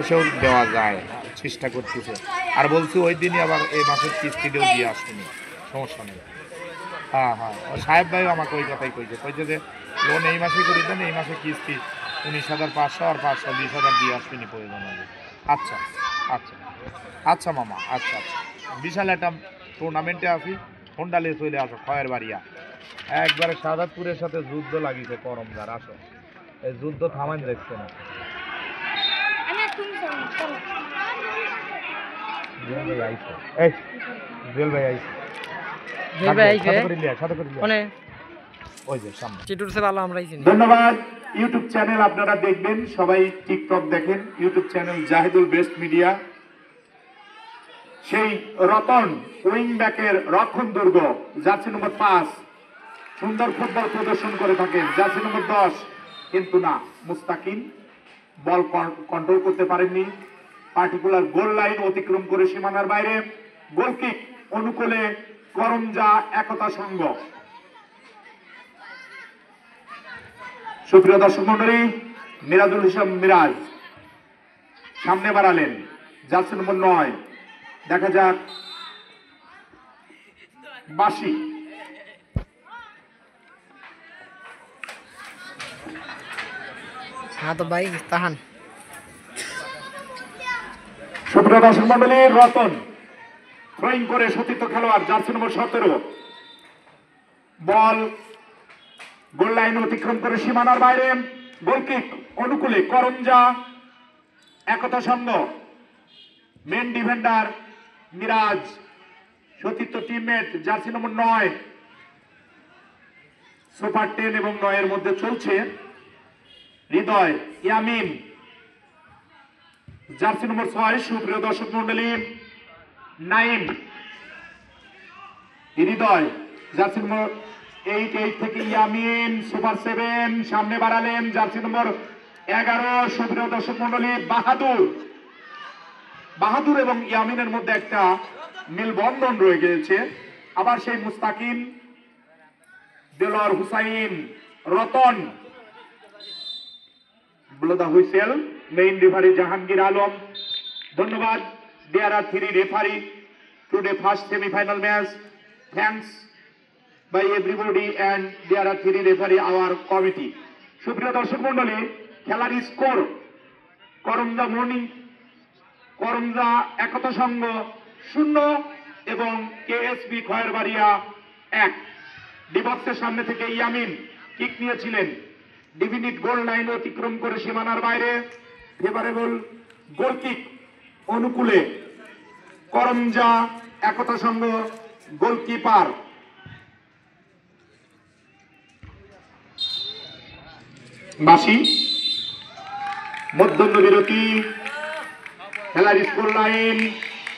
সেও দেওয়া যায়, চেষ্টা করতেছে। আর বলছি ওই দিনই আবার এই মাসের কিস্তিটাও দিয়ে আসেনি, সমস্যা নেই। হ্যাঁ হ্যাঁ, সাহেব ভাইও আমাকে ওই কথাই কইছে যে লোন এই মাসে করে দেন, এই মাসে কিস্তি 19,500 আর 520,000 দিয়ে আসবেনি প্রয়োজন হবে। আচ্ছা আচ্ছা আচ্ছা মামা, আচ্ছা আচ্ছা। বিশাল একটা টুর্নামেন্টে আছি, হোন্ডা লিয়ে চলে আসো খয়ের বাড়িয়া। একবারে শাহাদাতপুরের সাথে যুদ্ধ লাগিয়েছে করমদার, আসো। এই যুদ্ধ থামান দেখছে না। ধন্যবাদ। ইউটিউব চ্যানেল আপনারা দেখবেন, সবাই টিকটক দেখেন, YouTube channel Zahidul best media. সেই রতন উইং ব্যাকের রক্ষণ দুর্গ জার্সি নম্বর 5 সুন্দর ফুটবল প্রদর্শন করে থাকেন। জার্সি নম্বর 10 কিন্তু না, মুস্তাকিম বল কন্ট্রোল করতে পারেননি। পার্টিকুলার গোল লাইন অতিক্রম করে সীমানার বাইরে গোলকিক অনুকূলে করমজা একতা সংঘ। সুপ্রিয় দর্শক মন্ডলী, মিরাজুল ইসলাম মিরাজ সামনে বাড়ালেন, জার্সি নম্বর 9। দেখা যাক বাসি সুপ্রিয় দর্শক মন্ডলী, রতন থ্রোয়িং করে সতীর্থ খেলোয়াড় জার্সি নম্বর 17 বল গোল লাইন অতিক্রম করে সীমানার বাইরে গোলকিক অনুকূলে করমজা একতা সংঘ। মেন ডিফেন্ডার মিরাজ, সতীর্থ টিমমেট জার্সি নম্বর 9। সুপার 10 এবং 9 এর মধ্যে চলছে হৃদয় ইয়ামিন, জার্সি নম্বর 6। সুপ্রিয় দর্শক মন্ডলী, নাইম হৃদয়, জার্সি নম্বর 8 থেকে ইয়ামিন সুপার 7 সামনে বাড়ালেন, জার্সি নম্বর 11। সুপ্রিয় দর্শক মন্ডলী, বাহাদুর এবং ইয়ামিনের মধ্যে একটা মিলবন্ধন রয়ে গিয়েছে। আবার সেই Mustakim, Delowar Hussain, Ratan, blow the whistle, main referee Jahangir Alam. ধন্যবাদ। There are 3 referee today first semifinal match. Thanks by everybody and there are 3 referee our committee. সুপ্রিয় দর্শক মন্ডলী, খেলার স্কোর করমজা মর্নিং করমজা একতা সংঘ 0 এবং কেএসবি খয়েরবাড়িয়া 1। ডিবক্সের সামনে থেকে ইয়ামিন কিক নিয়েছিলেন, ডিফিনিট গোল লাইন অতিক্রম করে সীমানার বাইরে ফেভারেবল গোলকিক অনুকূলে করমজা একতা সংঘ গোলকিপার। বাসি মধ্যাহ্ন বিরতি, খেলার স্কোর লাইন।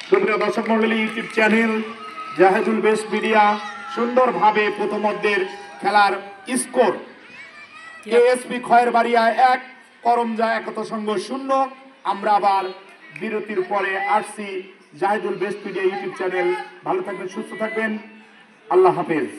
সুপ্রিয় দর্শক মন্ডলী, YouTube channel Zahidul best media সুন্দরভাবে প্রথমার্ধের খেলার স্কোর কেএসপি খয়েরবাড়িয়া 1, করমজা একতা সংঘ 0। আমরা আবার বিরতির পরে আসছি। Zahidul best media YouTube channel, ভালো থাকবেন, সুস্থ থাকবেন, আল্লাহ হাফেজ।